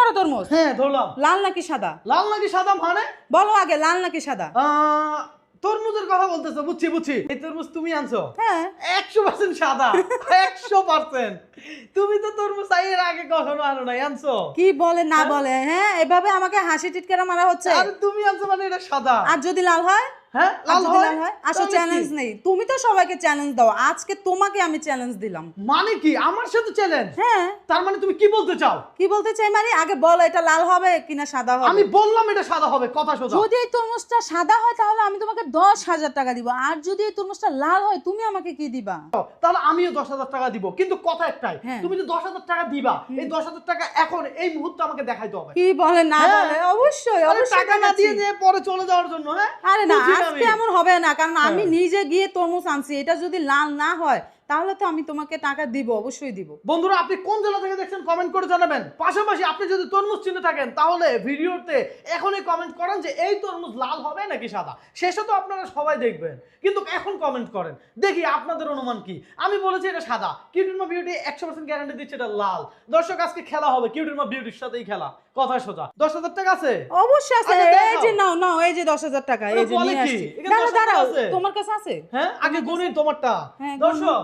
ধরো তরমুজ। হ্যাঁ ধরলাম। লাল নাকি সাদা? লাল নাকি সাদা মানে? বলো আগে, লাল নাকি সাদা? তরমুজের কথা বলতেছো, বুঝছি বুঝছি। এই তরমুজ তুমি আনছো? হ্যাঁ। 100% সাদা। 100%। তুমি তো তরমুজ এর আগে কখনো আনো নাই, আনছো? কি বলে না বলে, হ্যাঁ এভাবে আমাকে হাসি টিটকারা মারা হচ্ছে। আরে তুমি আনছো মানে এটা সাদা। আর যদি লাল হয়? হ্যাঁ লাল হয়। আসো চ্যালেঞ্জ নেই, তুমি তো সবাইকে চ্যালেঞ্জ দাও, আজকে তোমাকে আমি চ্যালেঞ্জ দিলাম। মানে কি আমার সাথে চ্যালেঞ্জ? হ্যাঁ। তার মানে তুমি কি বলতে চাও? কি বলতে চাই মানে আগে বলো এটা লাল হবে কিনা সাদা হবে। আমি বললাম এটা সাদা হবে, কথা সোজা। যদি এই তরমুজটা সাদা হয় তাহলে আমি তোমাকে 10,000 টাকা দিব, আর যদি এই তরমুজটা লাল হয় তুমি আমাকে কি দিবা? তাহলে আমিও 10,000 টাকা দিব, কিন্তু কথা একটাই, হ্যাঁ। তুমি যে 10,000 টাকা দিবা, এই 10,000 টাকা এখন এই মুহূর্তে আমাকে দেখাইতে হবে। কি বলে না হ্যাঁ। বলে, অবশ্যই আরে অবশ্যই টাকা না দিয়ে যে পরে চলে যাওয়ার জন্য, হ্যাঁ? আরে না, বুঝি আজকে আমি। এমন হবে না, কারণ আমি হ্যাঁ। নিজে গিয়ে তরমুজ আনছি, এটা যদি লাল না হয় তাহলে তো আমি তোমাকে টাকা দিব, অবশ্যই দিব। বন্ধুরা আপনি কোন জেলা থেকে দেখছেন কমেন্ট করে জানাবেন। পাশাপাশি আপনি যদি তরমুজ চিনে থাকেন তাহলে ভিডিওতে এখনই কমেন্ট করেন যে এই তরমুজ লাল হবে নাকি সাদা। শেষে তো আপনারা সবাই দেখবেন, কিন্তু এখন কমেন্ট করেন, দেখি আপনাদের অনুমান কি। আমি বলেছি এটা সাদা, কিউটির মা বিউটি 100% গ্যারান্টি দিচ্ছে এটা লাল। দর্শক আজকে খেলা হবে কিউটির মা বিউটির সাথেই খেলা, কথা সোজা। 10,000 টাকা আছে? অবশ্যই আছে। আচ্ছা, এই যে নাও নাও, এই যে 10,000 টাকা, এই যে বলে নিয়ে কি? আসছি। এখানে দাঁড়াও 10,000 দাঁড়াও, আছে? তোমার কাছে আছে? হ্যাঁ আগে গুনি তোমারটা। হ্যাঁ, গুনি। দর্শক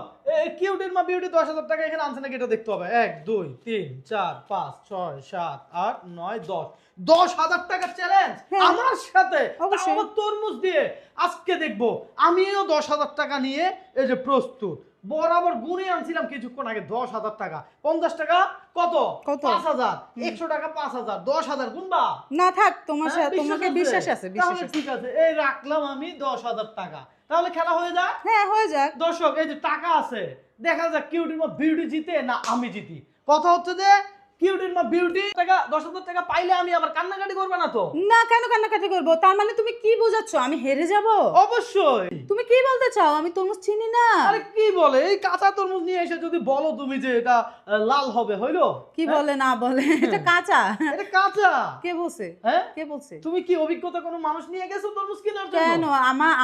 কিউটির মা বিউটি 10,000 টাকা এখানে আনছে নাকি এটা দেখতে হবে। 1 2 3 4 5 6 7 8 9 10। 10,000 টাকার চ্যালেঞ্জ হ্যাঁ। আমার সাথে, অবশ্যই। আমার তরমুজ দিয়ে। আজকে দেখবো আমিও 10,000 টাকা নিয়ে এই যে প্রস্তুত। বরাবর গুনে আনছিলাম কিছুক্ষণ আগে 10,000 টাকা। 50 টাকা কত? কত? 5,000। 100 টাকা 5,000, 10,000 গুনবা? না থাক, তোমার হ্যাঁ, সাথে তোমাকে বিশ্বাস আছে, বিশ্বাস তাহলে আছে। ঠিক আছে, এই রাখলাম আমি 10,000 টাকা। তাহলে খেলা হয়ে যায়। হ্যাঁ হয়ে যাক। দর্শক এই যে টাকা আছে, দেখা যাক কিউটির মা বিউটি জিতে না আমি জিতি। কথা হচ্ছে যে কিউটির মা বিউটি টাকা 10,000 টাকা পাইলে আমি আবার কান্নাকাটি করবে না তো? না, কেন কান্নাকাটি করবো? তার মানে তুমি কি বোঝাচ্ছ আমি হেরে যাব? অবশ্যই। তুমি কি বলতে চাও? আমি তরমুজ চিনি না। আরে কি বলে, এই কাঁচা তরমুজ নিয়ে এসে যদি বলো তুমি যে এটা লাল হবে, হইলো? কি বলে না বলে, এটা কাঁচা। এটা কাঁচা। কে বলছে? হ্যাঁ কে বলছে? তুমি কি অভিজ্ঞতা কোনো মানুষ নিয়ে গেছো তরমুজ কেনার জন্য? কেন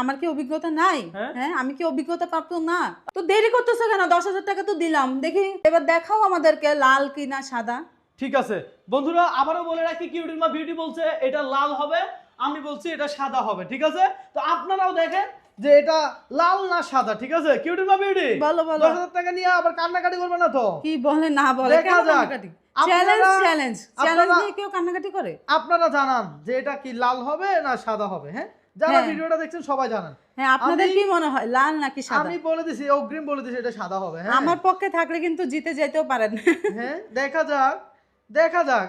আমার কি অভিজ্ঞতা নাই? হ্যাঁ? হ্যাঁ, আমি কি অভিজ্ঞতা প্রাপ্ত না? তো দেরি করতেছো কেন? 10,000 টাকা তো দিলাম, দেখি এবার দেখাও আমাদেরকে লাল কি না সাদা। ঠিক আছে বন্ধুরা, আবারও বলে রাখি কিউটির মা বিউটি বলছে এটা লাল হবে, আমি বলছি এটা সাদা হবে। ঠিক আছে, তো আপনারাও দেখেন যে এটা লাল না সাদা। ঠিক আছে কিউটির মা বিউটি, বলো বলো। 10,000 টাকা নিয়ে আবার কান্নাকাটি করবে না তো? কি বলে না বলে, দেখা কেন যাক। কান্নাকাটি? চ্যালেঞ্জ চ্যালেঞ্জ চ্যালেঞ্জ আপনারা- নিয়ে কেউ কান্নাকাটি করে? আপনারা জানান যে এটা কি লাল হবে না সাদা হবে। হ্যাঁ, যারা হ্যাঁ। ভিডিওটা দেখছেন সবাই জানান। হ্যাঁ, আপনাদের আমি- কি মনে হয় লাল নাকি সাদা? আমি বলে দিছি, অগ্রিম বলে দিছি এটা সাদা হবে। হ্যাঁ আমার পক্ষে থাকলে কিন্তু জিতে যেতেও পারেন। হ্যাঁ দেখা যাক, দেখা যাক।